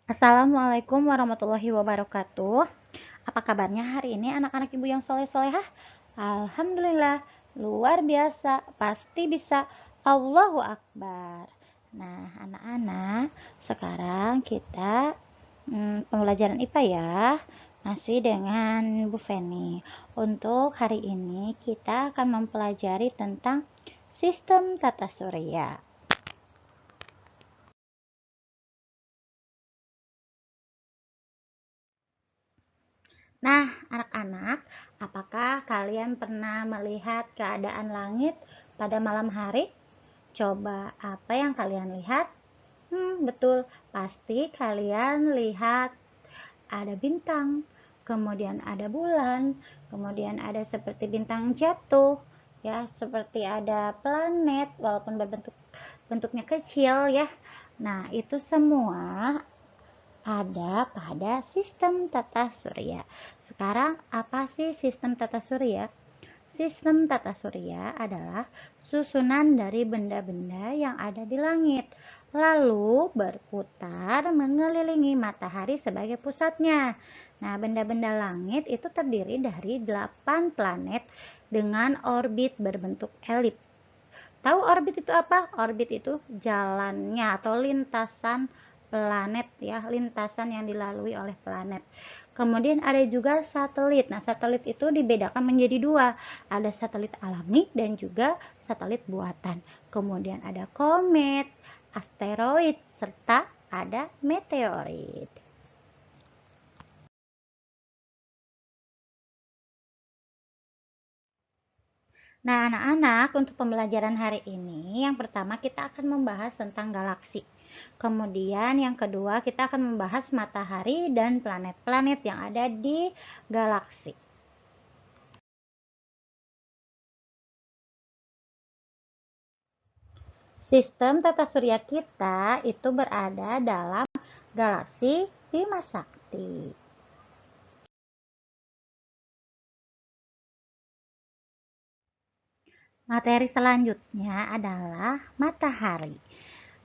Assalamualaikum warahmatullahi wabarakatuh. Apa kabarnya hari ini anak-anak ibu yang soleh-solehah? Alhamdulillah, luar biasa, pasti bisa. Allahu Akbar. Nah, anak-anak, sekarang kita pembelajaran IPA ya, masih dengan Bu Feni. Untuk hari ini kita akan mempelajari tentang sistem tata surya. Nah, anak-anak, apakah kalian pernah melihat keadaan langit pada malam hari? Coba, apa yang kalian lihat? Betul, pasti kalian lihat ada bintang, kemudian ada bulan, kemudian ada seperti bintang jatuh, ya, seperti ada planet walaupun bentuknya kecil ya. Nah, itu semua ada pada sistem tata surya. Sekarang apa sih sistem tata surya? Sistem tata surya adalah susunan dari benda-benda yang ada di langit, lalu berputar mengelilingi matahari sebagai pusatnya. Nah, benda-benda langit itu terdiri dari 8 planet dengan orbit berbentuk elips. Tahu orbit itu apa? Orbit itu jalannya atau lintasan planet ya, lintasan yang dilalui oleh planet. Kemudian ada juga satelit. Nah, satelit itu dibedakan menjadi dua. Ada satelit alami dan juga satelit buatan. Kemudian ada komet, asteroid, serta ada meteorit. Nah, anak-anak, untuk pembelajaran hari ini, yang pertama kita akan membahas tentang galaksi. Kemudian yang kedua kita akan membahas matahari dan planet-planet yang ada di galaksi. Sistem tata surya kita itu berada dalam galaksi Bima Sakti. Materi selanjutnya adalah matahari.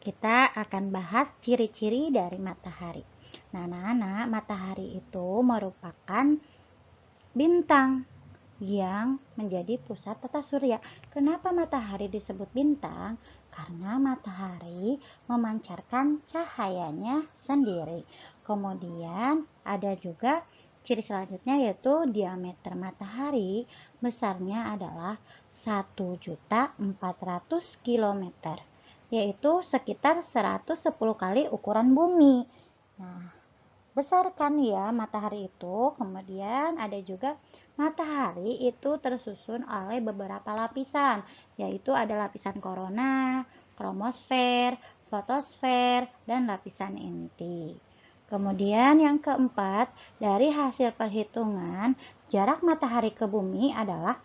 Kita akan bahas ciri-ciri dari matahari. Nah, anak-anak, matahari itu merupakan bintang yang menjadi pusat tata surya. Kenapa matahari disebut bintang? Karena matahari memancarkan cahayanya sendiri. Kemudian ada juga ciri selanjutnya yaitu diameter matahari besarnya adalah 1.400.000 km, yaitu sekitar 110 kali ukuran bumi. Nah, besar kan ya matahari itu. Kemudian ada juga matahari itu tersusun oleh beberapa lapisan, yaitu ada lapisan korona, kromosfer, fotosfer, dan lapisan inti. Kemudian yang keempat, dari hasil perhitungan jarak matahari ke bumi adalah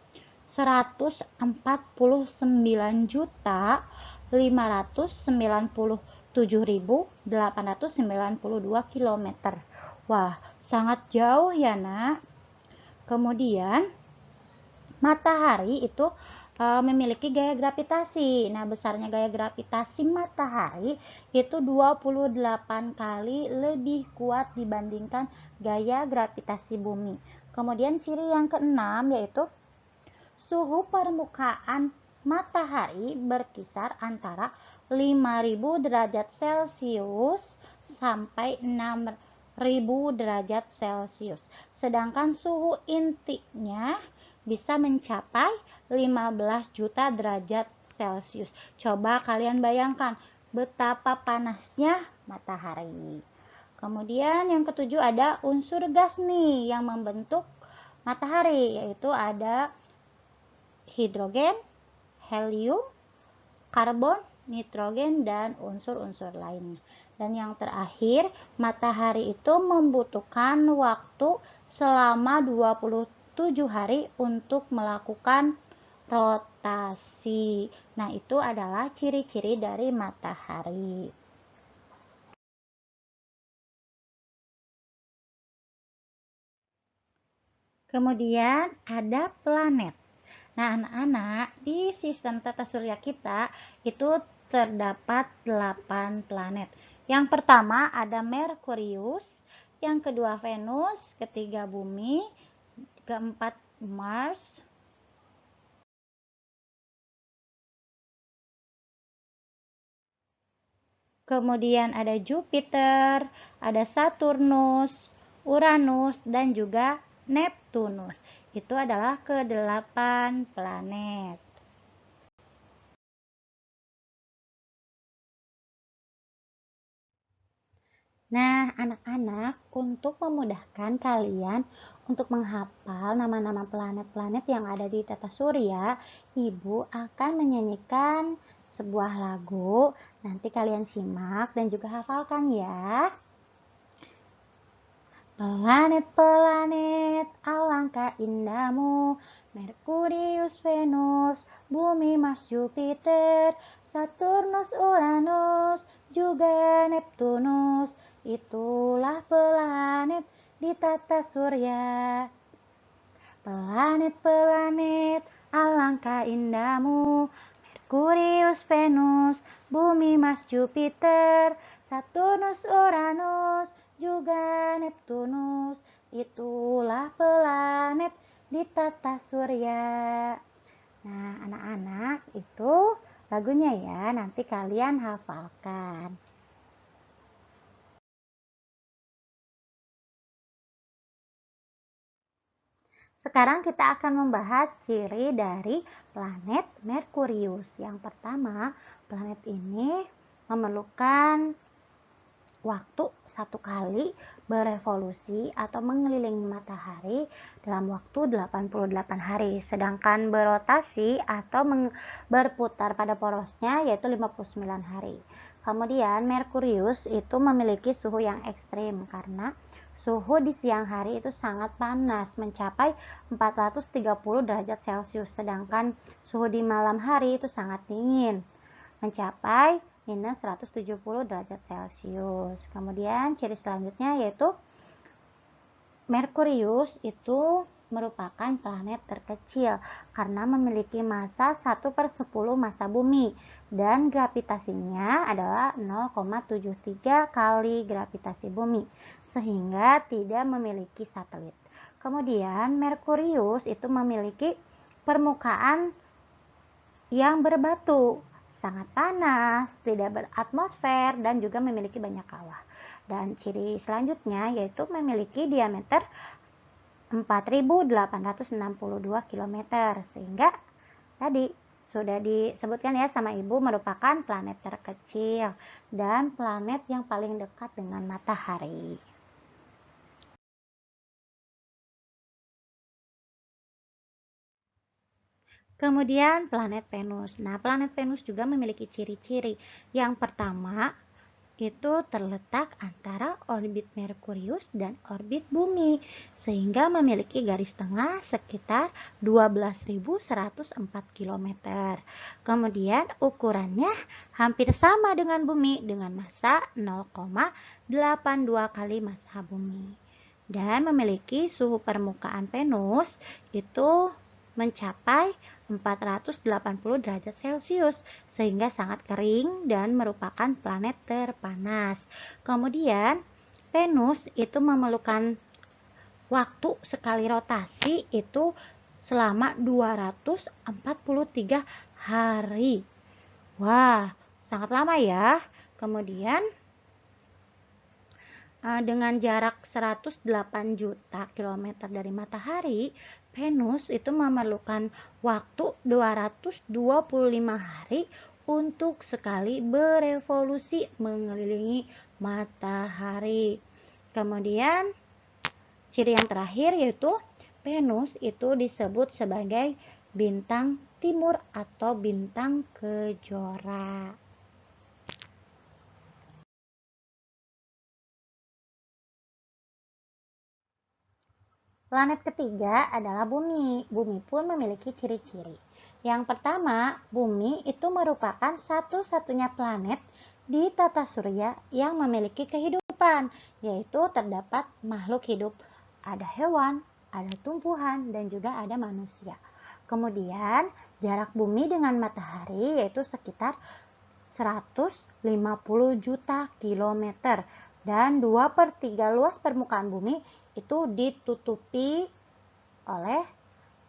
149.597.892 km. Wah, sangat jauh ya, Nak. Kemudian matahari itu memiliki gaya gravitasi. Nah, besarnya gaya gravitasi matahari itu 28 kali lebih kuat dibandingkan gaya gravitasi bumi. Kemudian ciri yang keenam yaitu suhu permukaan matahari berkisar antara 5.000 derajat Celcius sampai 6.000 derajat Celcius. Sedangkan suhu intinya bisa mencapai 15 juta derajat Celcius. Coba kalian bayangkan betapa panasnya matahari. Kemudian yang ketujuh ada unsur gas nih yang membentuk matahari, yaitu ada hidrogen, helium, karbon, nitrogen, dan unsur-unsur lainnya. Dan yang terakhir, matahari itu membutuhkan waktu selama 27 hari untuk melakukan rotasi. Nah, itu adalah ciri-ciri dari matahari. Kemudian ada planet. Nah, anak-anak, di sistem tata surya kita itu terdapat 8 planet. Yang pertama ada Merkurius, yang kedua Venus, ketiga Bumi, keempat Mars, kemudian ada Jupiter, ada Saturnus, Uranus, dan juga Neptunus. Itu adalah ke-8 planet. Nah, anak-anak, untuk memudahkan kalian untuk menghafal nama-nama planet-planet yang ada di tata surya, Ibu akan menyanyikan sebuah lagu. Nanti kalian simak dan juga hafalkan ya. Planet-planet, alangkah indahmu, Merkurius, Venus, Bumi, Mars, Jupiter, Saturnus, Uranus, juga Neptunus. Itulah planet di tata surya. Planet-planet, alangkah indahmu, Merkurius, Venus, Bumi, Mars, Jupiter, Saturnus, Uranus, juga Neptunus. Itulah planet di tata surya. Nah, anak-anak, itu lagunya ya, nanti kalian hafalkan. Sekarang kita akan membahas ciri dari planet Merkurius. Yang pertama, planet ini memerlukan waktu satu kali berevolusi atau mengelilingi matahari dalam waktu 88 hari. Sedangkan berotasi atau berputar pada porosnya yaitu 59 hari. Kemudian Merkurius itu memiliki suhu yang ekstrim karena suhu di siang hari itu sangat panas, mencapai 430 derajat Celcius, sedangkan suhu di malam hari itu sangat dingin, mencapai minus 170 derajat Celcius. Kemudian ciri selanjutnya yaitu Merkurius itu merupakan planet terkecil karena memiliki massa 1/10 massa bumi dan gravitasinya adalah 0,73 kali gravitasi bumi, sehingga tidak memiliki satelit. Kemudian Merkurius itu memiliki permukaan yang berbatu, sangat panas, tidak beratmosfer, dan juga memiliki banyak kawah. Dan ciri selanjutnya yaitu memiliki diameter 4.862 km, sehingga tadi sudah disebutkan ya sama Ibu merupakan planet terkecil dan planet yang paling dekat dengan matahari. Kemudian planet Venus. Nah, planet Venus juga memiliki ciri-ciri. Yang pertama, itu terletak antara orbit Merkurius dan orbit Bumi, sehingga memiliki garis tengah sekitar 12.104 km. Kemudian ukurannya hampir sama dengan Bumi dengan massa 0,82 kali massa Bumi. Dan memiliki suhu permukaan Venus itu mencapai 480 derajat Celcius, sehingga sangat kering dan merupakan planet terpanas. Kemudian Venus itu memerlukan waktu sekali rotasi itu selama 243 hari. Wah, sangat lama ya. Kemudian dengan jarak 108 juta kilometer dari matahari, Venus itu memerlukan waktu 225 hari untuk sekali berevolusi mengelilingi matahari. Kemudian ciri yang terakhir yaitu Venus itu disebut sebagai bintang timur atau bintang kejora. Planet ketiga adalah Bumi. Bumi pun memiliki ciri-ciri. Yang pertama, Bumi itu merupakan satu-satunya planet di tata surya yang memiliki kehidupan, yaitu terdapat makhluk hidup. Ada hewan, ada tumbuhan, dan juga ada manusia. Kemudian, jarak Bumi dengan matahari yaitu sekitar 150 juta kilometer dan 2/3 luas permukaan bumi itu ditutupi oleh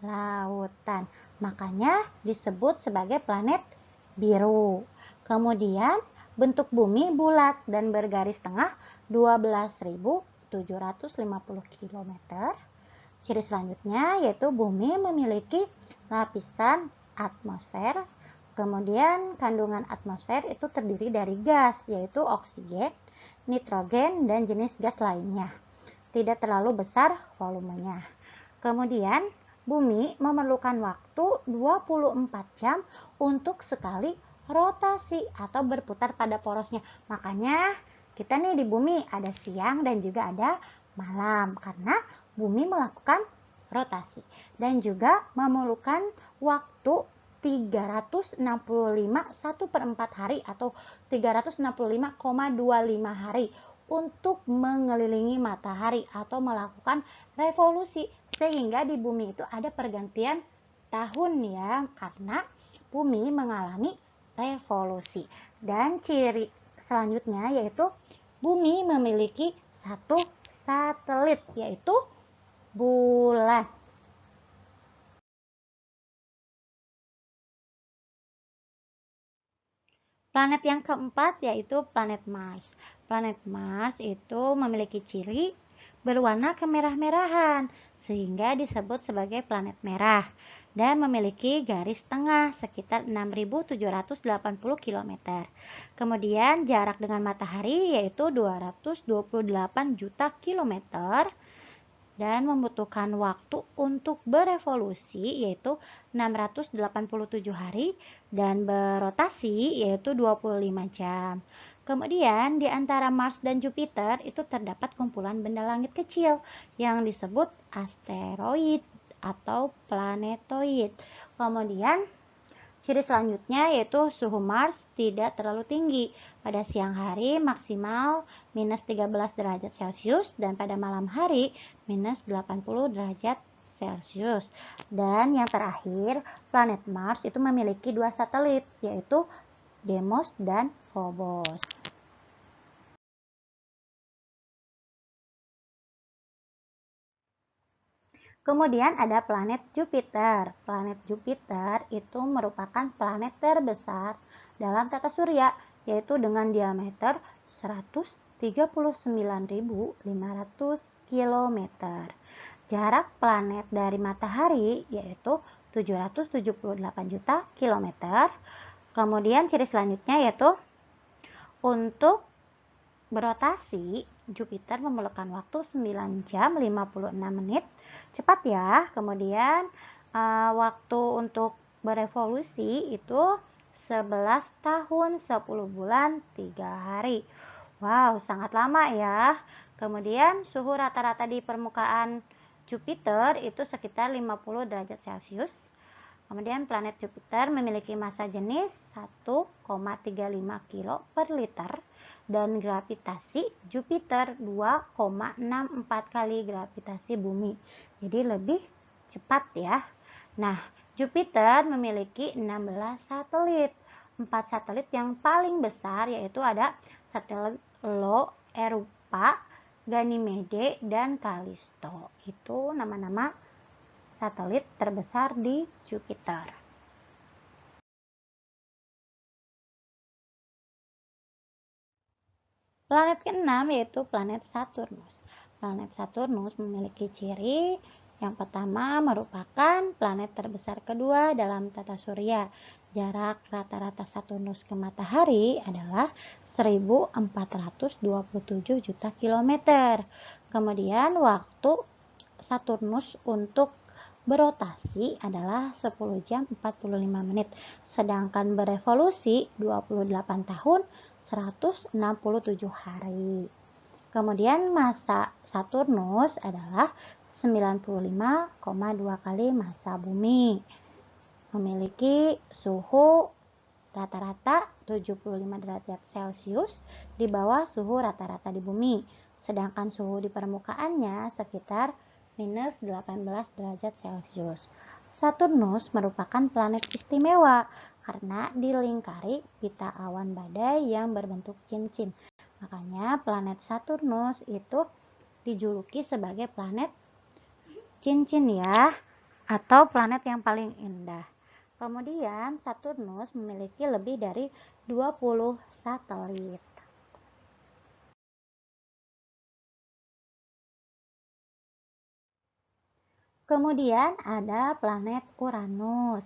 lautan. Makanya disebut sebagai planet biru. Kemudian bentuk bumi bulat dan bergaris tengah 12.750 km. Ciri selanjutnya yaitu bumi memiliki lapisan atmosfer. Kemudian kandungan atmosfer itu terdiri dari gas, yaitu oksigen, nitrogen, dan jenis gas lainnya. Tidak terlalu besar volumenya. Kemudian bumi memerlukan waktu 24 jam untuk sekali rotasi atau berputar pada porosnya. Makanya kita nih di bumi ada siang dan juga ada malam karena bumi melakukan rotasi dan juga memerlukan waktu 365 1/4 hari atau 365,25 hari untuk mengelilingi matahari atau melakukan revolusi, sehingga di bumi itu ada pergantian tahun ya, karena bumi mengalami revolusi. Dan ciri selanjutnya yaitu bumi memiliki satu satelit, yaitu bulan. Planet yang keempat yaitu planet Mars. Planet Mars itu memiliki ciri berwarna kemerah-merahan sehingga disebut sebagai planet merah dan memiliki garis tengah sekitar 6.780 km. Kemudian jarak dengan matahari yaitu 228 juta kilometer dan membutuhkan waktu untuk berevolusi yaitu 687 hari dan berotasi yaitu 25 jam. Kemudian di antara Mars dan Jupiter itu terdapat kumpulan benda langit kecil yang disebut asteroid atau planetoid. Kemudian ciri selanjutnya yaitu suhu Mars tidak terlalu tinggi. Pada siang hari maksimal minus 13 derajat Celcius dan pada malam hari minus 80 derajat Celcius. Dan yang terakhir, planet Mars itu memiliki 2 satelit yaitu Deimos dan Phobos. Kemudian ada planet Jupiter. Planet Jupiter itu merupakan planet terbesar dalam tata surya, yaitu dengan diameter 139.500 km. Jarak planet dari matahari yaitu 778 juta kilometer. Kemudian ciri selanjutnya yaitu untuk berotasi, Jupiter memerlukan waktu 9 jam 56 menit. Cepat ya. Kemudian waktu untuk berevolusi itu 11 tahun, 10 bulan, 3 hari. Wow, sangat lama ya. Kemudian suhu rata-rata di permukaan Jupiter itu sekitar 50 derajat Celcius. Kemudian planet Jupiter memiliki massa jenis 1,35 kilo per liter dan gravitasi Jupiter 2,64 kali gravitasi bumi. Jadi lebih cepat ya. Nah, Jupiter memiliki 16 satelit. 4 satelit yang paling besar yaitu ada satelit Io, Europa, Ganymede, dan Callisto. Itu nama-nama satelit terbesar di Jupiter. Planet keenam yaitu planet Saturnus. Planet Saturnus memiliki ciri yang pertama merupakan planet terbesar kedua dalam tata surya. Jarak rata-rata Saturnus ke matahari adalah 1.427 juta kilometer. Kemudian waktu Saturnus untuk berotasi adalah 10 jam 45 menit. Sedangkan berevolusi 28 tahun 167 hari. Kemudian massa Saturnus adalah 95,2 kali massa bumi. Memiliki suhu rata-rata 75 derajat Celcius di bawah suhu rata-rata di bumi. Sedangkan suhu di permukaannya sekitar minus 18 derajat Celcius. Saturnus merupakan planet istimewa karena dilingkari pita awan badai yang berbentuk cincin. Makanya planet Saturnus itu dijuluki sebagai planet cincin ya, atau planet yang paling indah. Kemudian Saturnus memiliki lebih dari 20 satelit. Kemudian ada planet Uranus.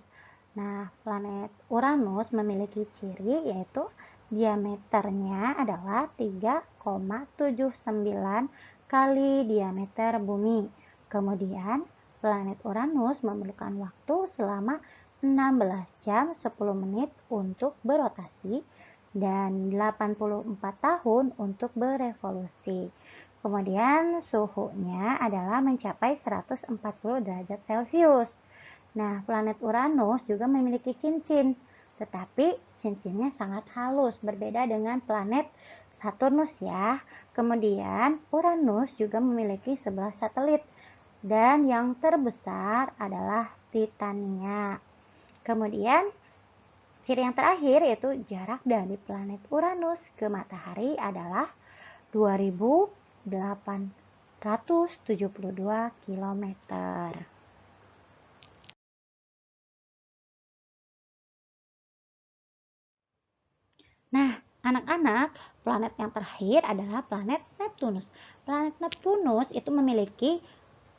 Nah, planet Uranus memiliki ciri yaitu diameternya adalah 3,79 kali diameter bumi. Kemudian, planet Uranus memerlukan waktu selama 16 jam 10 menit untuk berotasi dan 84 tahun untuk berevolusi. Kemudian suhunya adalah mencapai 140 derajat Celcius. Nah, planet Uranus juga memiliki cincin, tetapi cincinnya sangat halus, berbeda dengan planet Saturnus ya. Kemudian Uranus juga memiliki 11 satelit, dan yang terbesar adalah Titania. Kemudian ciri yang terakhir yaitu jarak dari planet Uranus ke matahari adalah 2.872 km. Nah, anak-anak, planet yang terakhir adalah planet Neptunus. Planet Neptunus itu memiliki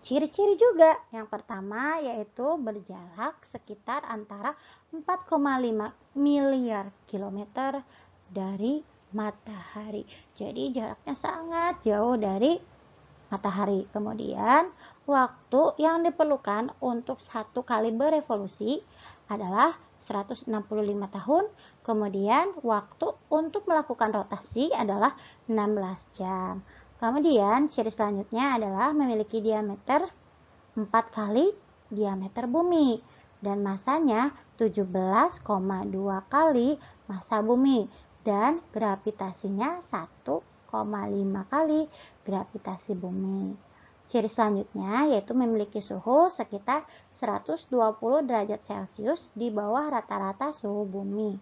ciri-ciri juga. Yang pertama yaitu berjarak sekitar antara 4,5 miliar kilometer dari matahari. Jadi jaraknya sangat jauh dari matahari. Kemudian waktu yang diperlukan untuk satu kali berevolusi adalah 165 tahun. Kemudian waktu untuk melakukan rotasi adalah 16 jam. Kemudian ciri selanjutnya adalah memiliki diameter 4 kali diameter bumi dan masanya 17,2 kali massa bumi dan gravitasinya 1,5 kali gravitasi bumi. Ciri selanjutnya yaitu memiliki suhu sekitar 120 derajat Celcius di bawah rata-rata suhu bumi.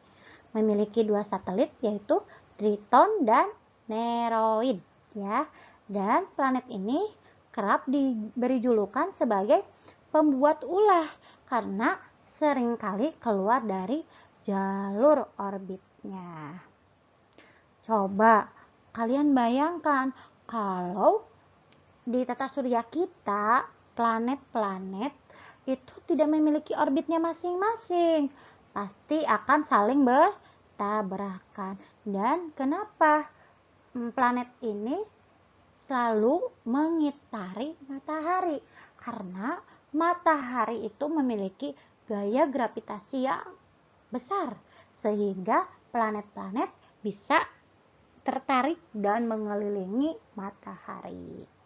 Memiliki 2 satelit yaitu Triton dan Nereid ya. Dan planet ini kerap diberi julukan sebagai pembuat ulah karena seringkali keluar dari jalur orbitnya. Coba kalian bayangkan kalau di tata surya kita planet-planet itu tidak memiliki orbitnya masing-masing, pasti akan saling bertabrakan. Dan kenapa planet ini selalu mengitari matahari? Karena matahari itu memiliki gaya gravitasi yang besar sehingga planet-planet bisa tertarik dan mengelilingi matahari.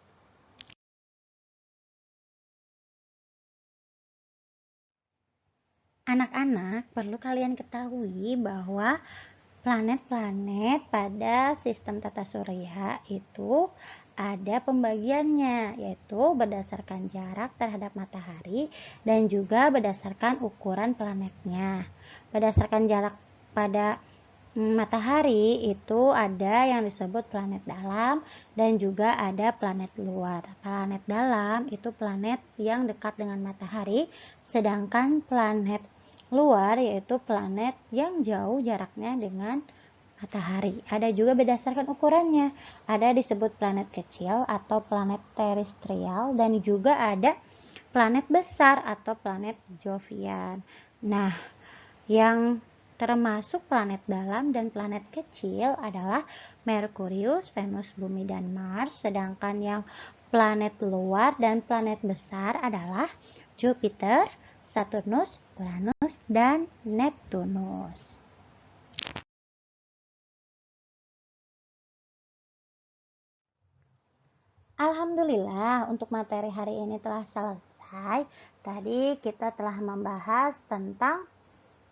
Anak-anak, perlu kalian ketahui bahwa planet-planet pada sistem tata surya itu ada pembagiannya, yaitu berdasarkan jarak terhadap matahari dan juga berdasarkan ukuran planetnya. Berdasarkan jarak pada matahari itu ada yang disebut planet dalam dan juga ada planet luar. Planet dalam itu planet yang dekat dengan matahari, sedangkan planet luar yaitu planet yang jauh jaraknya dengan matahari. Ada juga berdasarkan ukurannya. Ada disebut planet kecil atau planet terestrial dan juga ada planet besar atau planet Jovian. Nah, yang termasuk planet dalam dan planet kecil adalah Merkurius, Venus, Bumi, dan Mars. Sedangkan yang planet luar dan planet besar adalah Jupiter, Saturnus, Uranus, dan Neptunus. Alhamdulillah untuk materi hari ini telah selesai. Tadi kita telah membahas tentang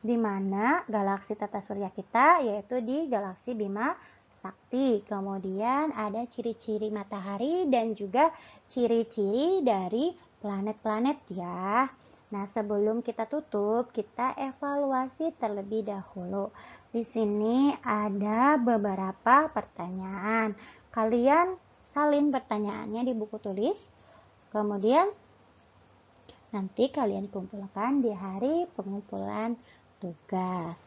di mana galaksi tata surya kita, yaitu di galaksi Bima Sakti. Kemudian ada ciri-ciri matahari dan juga ciri-ciri dari planet-planet ya. Nah, sebelum kita tutup, kita evaluasi terlebih dahulu. Di sini ada beberapa pertanyaan. Kalian salin pertanyaannya di buku tulis. Kemudian nanti kalian kumpulkan di hari pengumpulan tugas.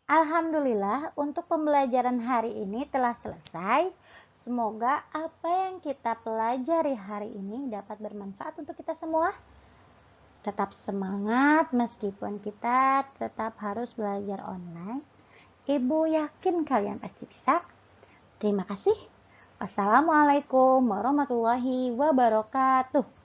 Alhamdulillah, untuk pembelajaran hari ini telah selesai. Semoga apa yang kita pelajari hari ini dapat bermanfaat untuk kita semua. Tetap semangat meskipun kita tetap harus belajar online. Ibu yakin kalian pasti bisa. Terima kasih. Wassalamualaikum warahmatullahi wabarakatuh.